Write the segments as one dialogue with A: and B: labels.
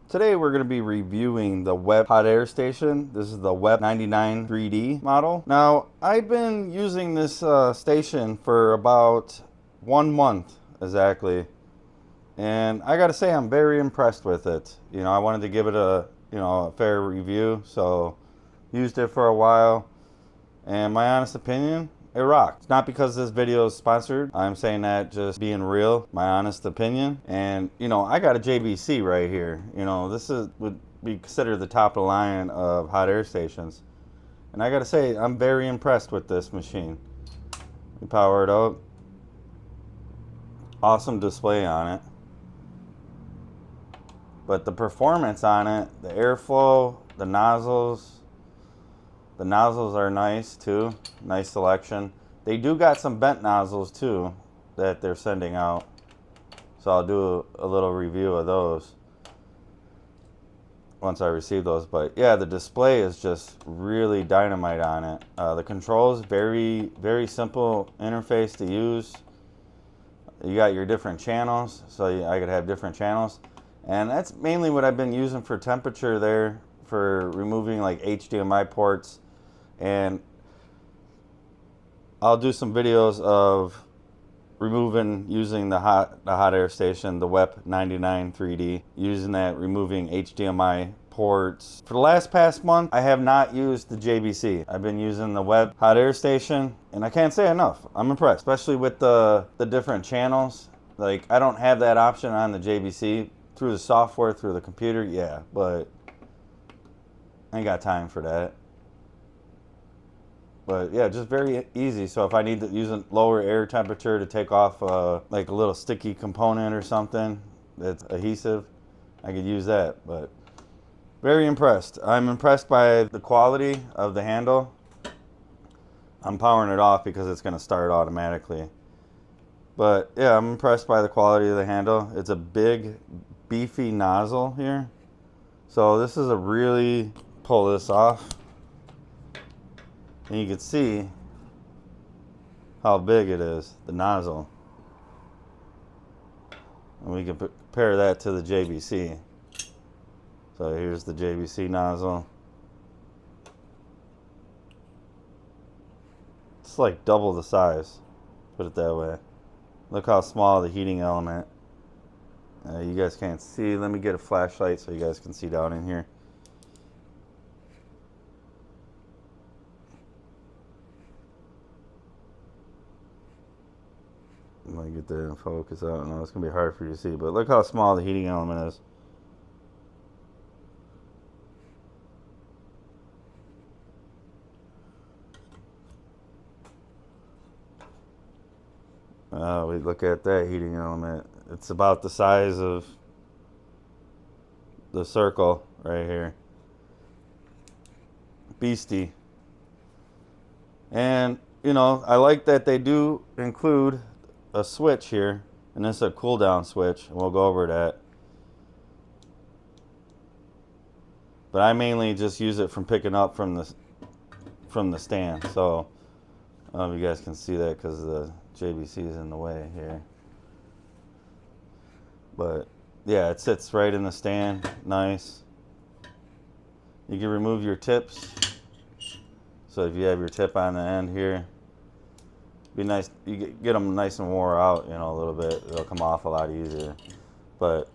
A: Today we're going to be reviewing the Wep hot air station. This is the Wep 993D model. Now, I've been using this station for about 1 month exactly, and I gotta say I'm very impressed with it. You know, I wanted to give it a fair review, so used it for a while, and my honest opinion, it rocks. It's not because this video is sponsored. I'm saying that just being real, my honest opinion. And I got a JBC right here. This would be considered the top of the line of hot air stations. And I gotta say, I'm very impressed with this machine. We power it up. Awesome display on it. But the performance on it, the airflow, the nozzles are nice too. Nice selection. They do got some bent nozzles too that they're sending out. So I'll do a little review of those once I receive those. But yeah, the display is just really dynamite on it. The controls, very, very simple interface to use. You got your different channels, so I could have different channels. And that's mainly what I've been using for temperature there, for removing like HDMI ports. And I'll do some videos of using the hot air station, the Wep 993D, using that, removing HDMI ports. For the past month, I have not used the JBC. I've been using the Wep hot air station, and I can't say enough. I'm impressed, especially with the different channels. Like, I don't have that option on the JBC through the software, through the computer, yeah, but I ain't got time for that. But yeah, just very easy. So if I need to use a lower air temperature to take off like a little sticky component or something that's adhesive, I could use that. But very impressed. I'm impressed by the quality of the handle. I'm powering it off because it's going to start automatically. But yeah, I'm impressed by the quality of the handle. It's a big, beefy nozzle here. So this is a really, pull this off. And you can see how big it is, the nozzle. And we can compare that to the JBC. So here's the JBC nozzle. It's like double the size, put it that way. Look how small the heating element. You guys can't see. Let me get a flashlight so you guys can see down in here. Let me get the focus out. No, it's going to be hard for you to see, but look how small the heating element is. We look at that heating element. It's about the size of the circle right here. Beastie. And, I like that they do include a switch here, and this is a cool down switch, and we'll go over that. But I mainly just use it from picking up from the stand. So I don't know if you guys can see that because the JBC is in the way here. But yeah, it sits right in the stand. Nice. You can remove your tips. So if you have your tip on the end here, be nice. You get them nice and wore out, a little bit. It'll come off a lot easier. But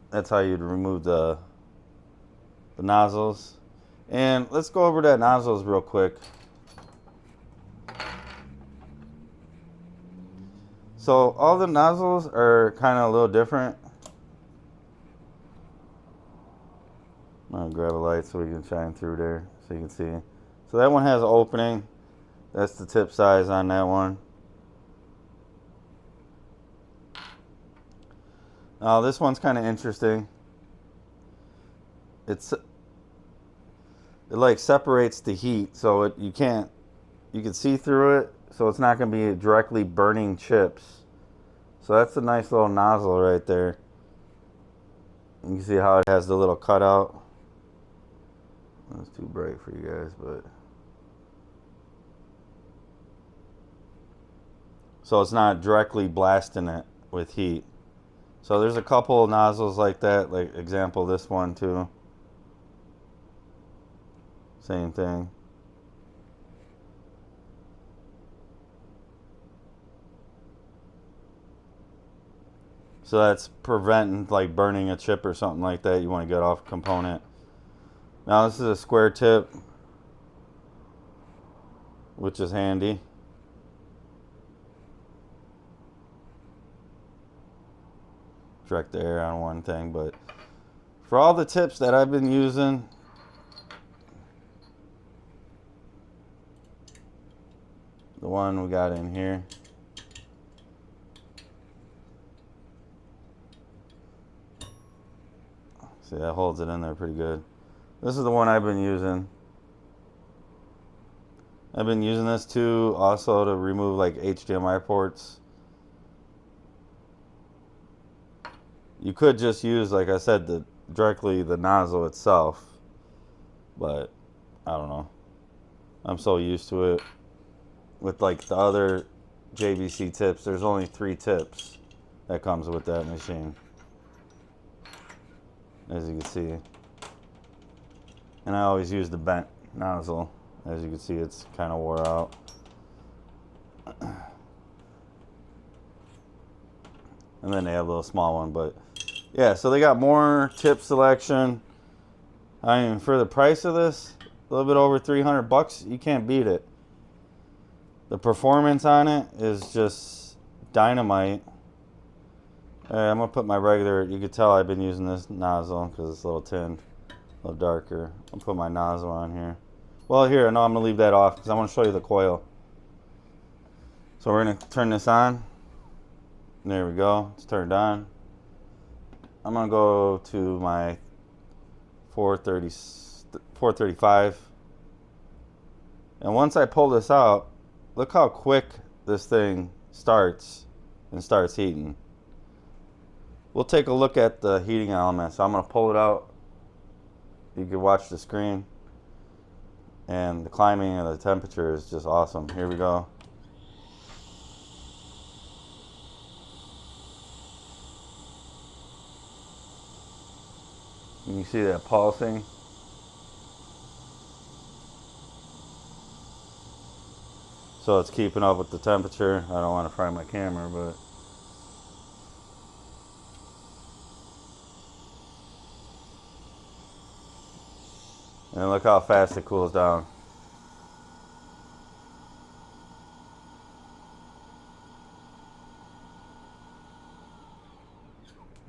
A: that's how you'd remove the nozzles. And let's go over that nozzles real quick. So all the nozzles are kind of a little different. I'm gonna grab a light so we can shine through there so you can see. So that one has an opening. That's the tip size on that one. Now this one's kind of interesting. It like separates the heat, so you can see through it, so it's not going to be directly burning chips. So that's a nice little nozzle right there. You can see how it has the little cutout. That's too bright for you guys, but so it's not directly blasting it with heat. So there's a couple of nozzles like that, like example this one too. Same thing. So that's preventing like burning a chip or something like that you want to get off a component. Now this is a square tip, which is handy. Direct the air on one thing, but for all the tips that I've been using, the one we got in here, see, that holds it in there pretty good. This is the one I've been using. I've been using this too also to remove like HDMI ports. You could just use, like I said, directly the nozzle itself, but I don't know. I'm so used to it. With like the other JVC tips, there's only 3 tips that comes with that machine, as you can see. And I always use the bent nozzle. As you can see, it's kind of wore out. And then they have a little small one, but yeah, so they got more tip selection. I mean, for the price of this, a little bit over 300 bucks, you can't beat it. The performance on it is just dynamite. I'm gonna put my regular, you can tell I've been using this nozzle because it's a little tinned, a little darker. I'll put my nozzle on here. Well, here, no, I'm gonna leave that off because I want to show you the coil. So we're gonna turn this on. There we go, it's turned on. I'm gonna go to my 435. And once I pull this out, look how quick this thing starts heating. We'll take a look at the heating element. So I'm gonna pull it out. You can watch the screen. And the climbing of the temperature is just awesome. Here we go. You see that pulsing? So it's keeping up with the temperature. I don't want to fry my camera, but and look how fast it cools down.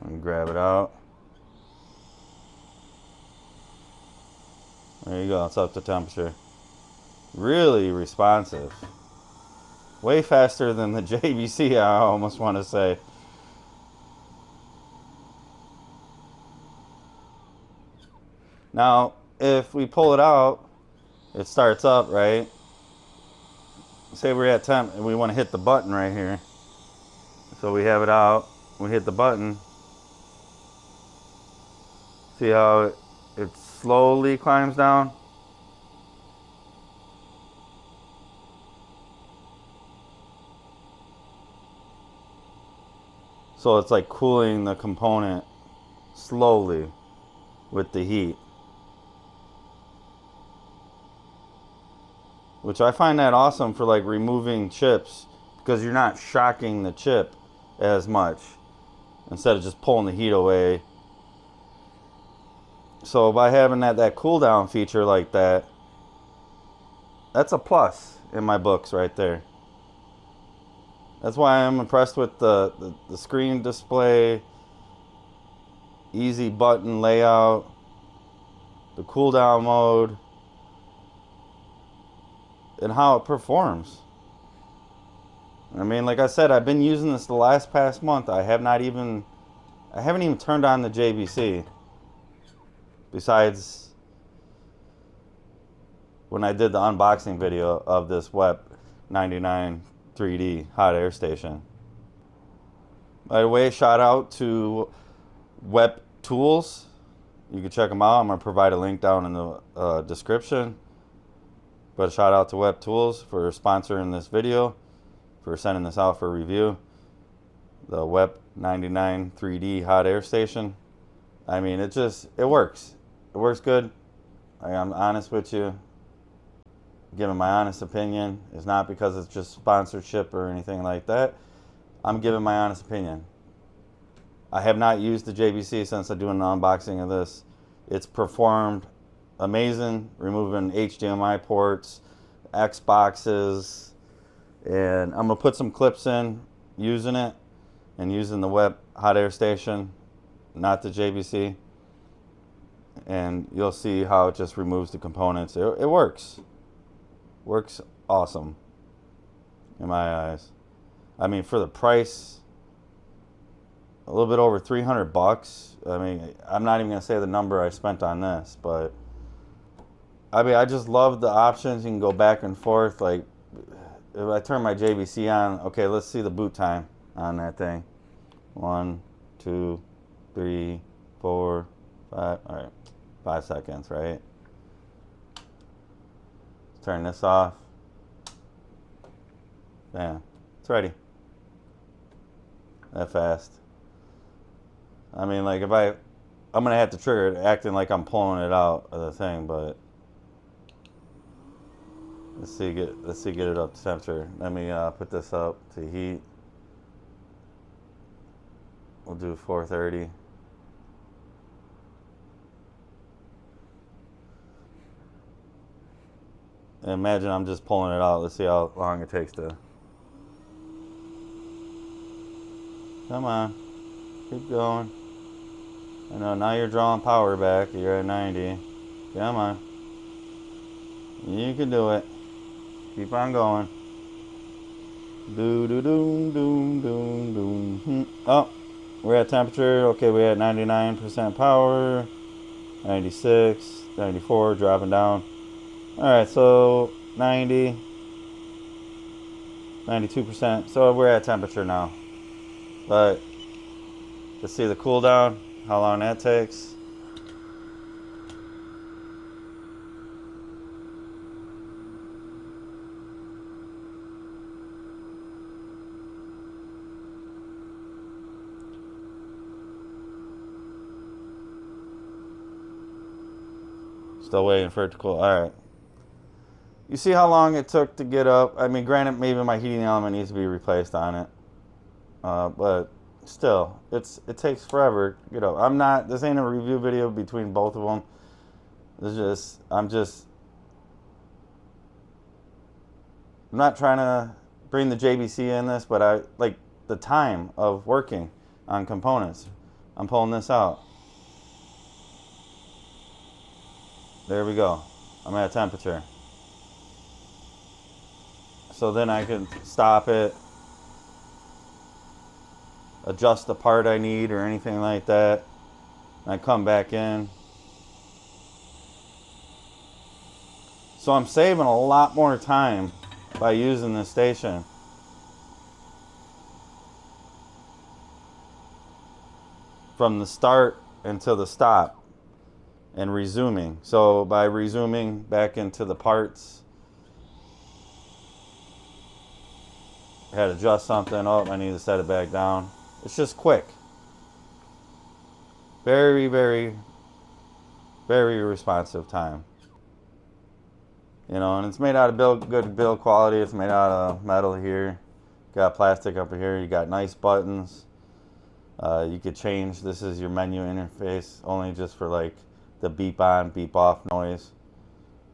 A: And grab it out. There you go, it's up to temperature. Really responsive. Way faster than the JVC, I almost want to say. Now, if we pull it out, it starts up, right? Say we're at temp and we want to hit the button right here. So we have it out, we hit the button. See how it slowly climbs down? So it's like cooling the component slowly with the heat. Which I find that awesome for like removing chips, because you're not shocking the chip as much instead of just pulling the heat away. So by having that cool down feature like that, that's a plus in my books right there. That's why I'm impressed with the screen display, easy button layout, the cool down mode, and how it performs. I mean, like I said, I've been using this the past month. I haven't even turned on the JVC. Besides when I did the unboxing video of this Wep 993D hot air station. By the way, shout out to Wep Tools. You can check them out. I'm going to provide a link down in the description. But shout out to Wep Tools for sponsoring this video, for sending this out for review. the Wep 993D hot air station. I mean, it works. It works good. I'm honest with you. Giving my honest opinion. It's not because it's just sponsorship or anything like that. I'm giving my honest opinion. I have not used the JVC since I'm doing an unboxing of this. It's performed amazing, removing HDMI ports, Xboxes, and I'm gonna put some clips in using it and using the Wep hot air station, not the JVC, and you'll see how it just removes the components. It works. Works awesome in my eyes. I mean, for the price, a little bit over 300 bucks. I mean, I'm not even gonna say the number I spent on this, but I mean, I just love the options. You can go back and forth. Like, if I turn my JVC on, okay, let's see the boot time on that thing. 1, 2, 3, 4, 5. All right, 5 seconds, right? Turn this off. Bam, it's ready. That fast. I mean, like, I'm gonna have to trigger it acting like I'm pulling it out of the thing, but let's see get it up to temperature. Let me put this up to heat. We'll do 430. And imagine I'm just pulling it out. Let's see how long it takes to. Come on, keep going. I know, now you're drawing power back. You're at 90. Come on. You can do it. Keep on going. Do do doom doom doom doom. Oh, we're at temperature. Okay, we had 99% power. 96, 94, dropping down. Alright, so 90, 92%. So we're at temperature now. But let's see the cooldown, how long that takes. Still waiting for it to cool. Alright. You see how long it took to get up. I mean, granted, maybe my heating element needs to be replaced on it. But still, it takes forever to get up. This ain't a review video between both of them. I'm not trying to bring the JVC in this, but I like the time of working on components. I'm pulling this out. There we go. I'm at temperature. So then I can stop it, adjust the part I need or anything like that. And I come back in. So I'm saving a lot more time by using this station. From the start until the stop and resuming. So by resuming back into the parts, I had to adjust something. Oh, I need to set it back down. It's just quick. Very, very, very responsive time. You know, and it's made out of good build quality. It's made out of metal here. Got plastic up here. You got nice buttons. You could change. This is your menu interface, only just for like the beep on, beep off noise.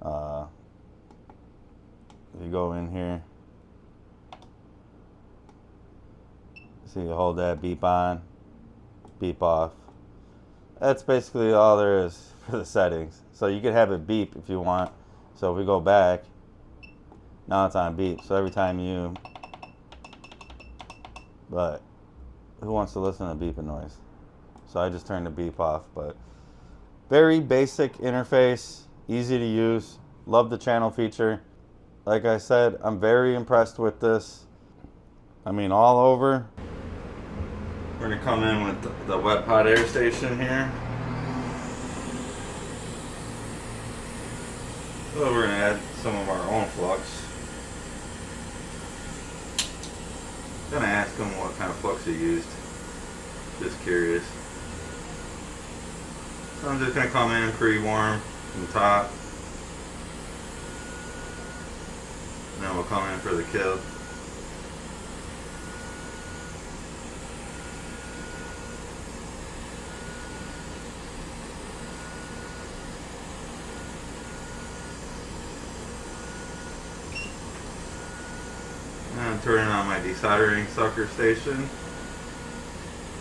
A: If you go in here, see, you hold that, beep on, beep off. That's basically all there is for the settings. So you could have it beep if you want. So if we go back, now it's on beep. So every time but who wants to listen to beeping noise? So I just turned the beep off. But very basic interface, easy to use. Love the channel feature. Like I said, I'm very impressed with this. I mean, all over. We're gonna come in with the Wep hot air station here. So we're gonna add some of our own flux. Gonna ask him what kind of flux he used. Just curious. So I'm just gonna come in pre-warm from the top. And then we'll come in for the kill. And I'm turning on my desoldering sucker station.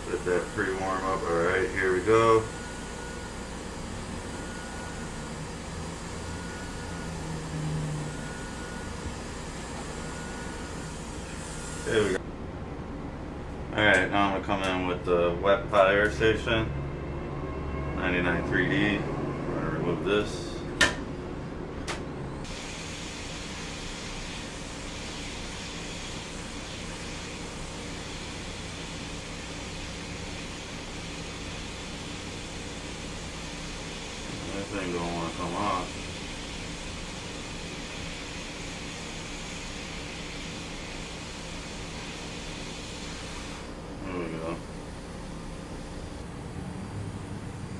A: Let that pre-warm up. Alright, here we go. There we go. Alright, now I'm going to come in with the Wep hot air station. 993D. I'm going to remove this. This thing don't want to come off. There we go.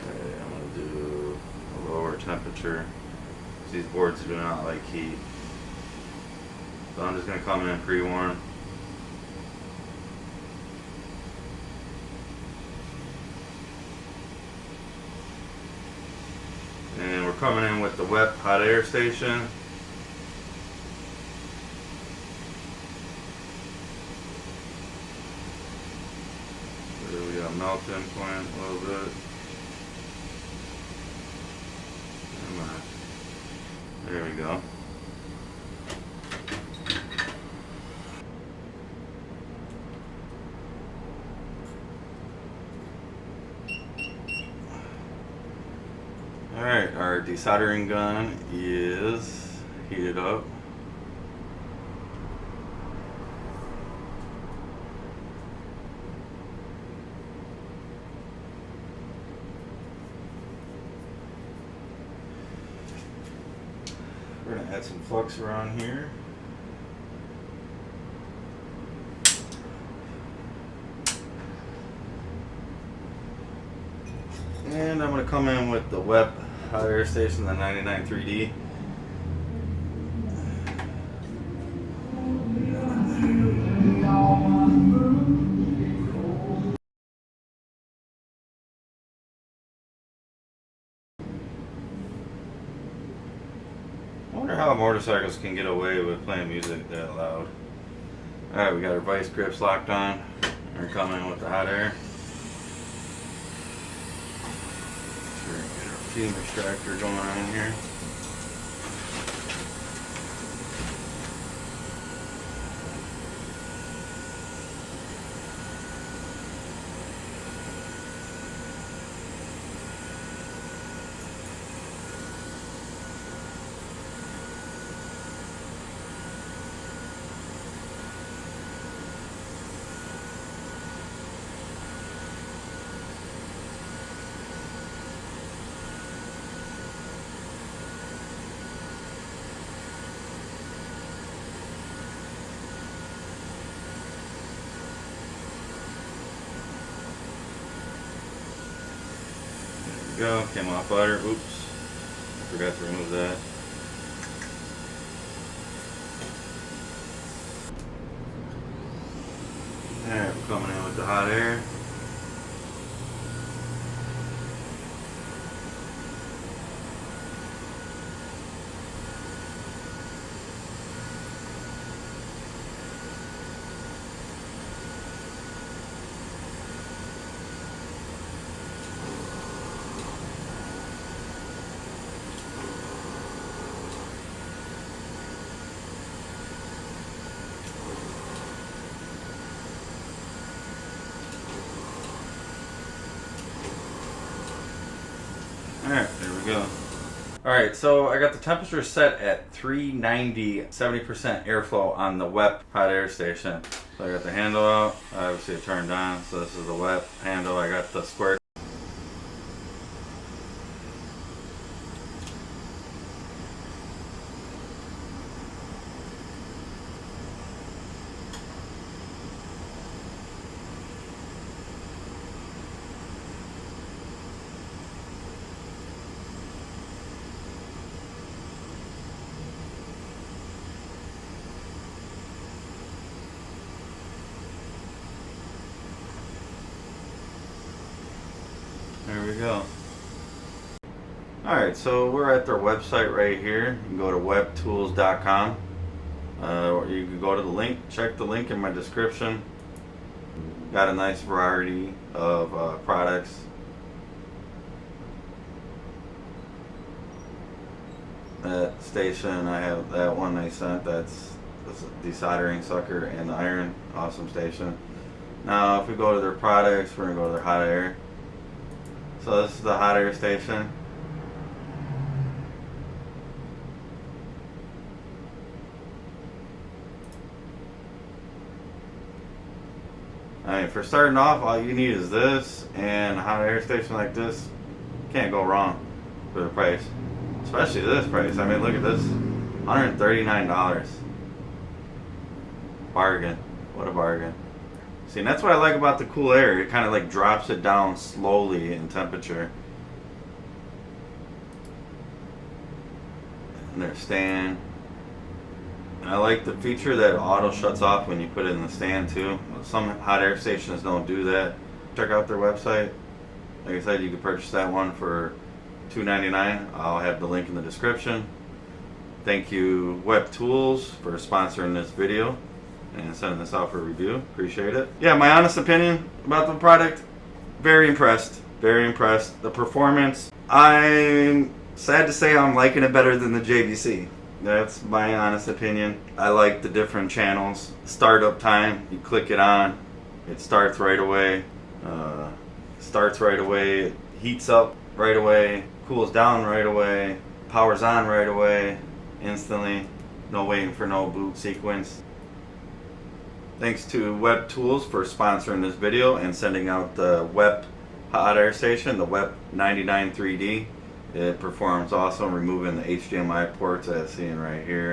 A: Okay, I'm going to do a lower temperature. These boards do not like heat. So I'm just going to come in pre-warm. And we're coming in with the Wep hot air station. So we got melting point a little bit. There we go. Alright, our desoldering gun is heated up. We're going to add some flux around here. And I'm going to come in with the Wep hot air station, the 993D. I wonder how motorcycles can get away with playing music that loud. Alright, we got our vice grips locked on. We're coming in with the hot air. Sure, get our fume extractor going on here. Go, came off butter. Oops, forgot to remove that. Alright, we're coming in with the hot air. Alright, there we go. Alright, so I got the temperature set at 390, 70% airflow on the Wep hot air station. So I got the handle out, obviously it turned on, so this is the Wep handle. I got the squirt. There we go. Alright, so we're at their website right here. You can go to weptools.com. Or you can go to the link, check the link in my description. Got a nice variety of products. That station, I have that one they sent, that's a desoldering sucker and iron. Awesome station. Now if we go to their products, we're going to go to their hot air. So this is the hot air station. I mean, for starting off, all you need is this and a hot air station like this. Can't go wrong for the price. Especially this price. I mean, look at this. $139. Bargain. What a bargain. See, and that's what I like about the cool air. It kind of like drops it down slowly in temperature. And their stand. And I like the feature that auto shuts off when you put it in the stand too. Some hot air stations don't do that. Check out their website. Like I said, you can purchase that one for $2.99. I'll have the link in the description. Thank you Wep Tools for sponsoring this video and sending this out for review. Appreciate it. Yeah, my honest opinion about the product, very impressed. Very impressed. The performance, I'm sad to say I'm liking it better than the JVC. That's my honest opinion. I like the different channels. Startup time, you click it on, it starts right away. It heats up right away, cools down right away, powers on right away, instantly. No waiting for no boot sequence. Thanks to Wep Tools for sponsoring this video and sending out the Wep hot air station, the Wep 993D. It performs awesome, removing the HDMI ports as seen right here.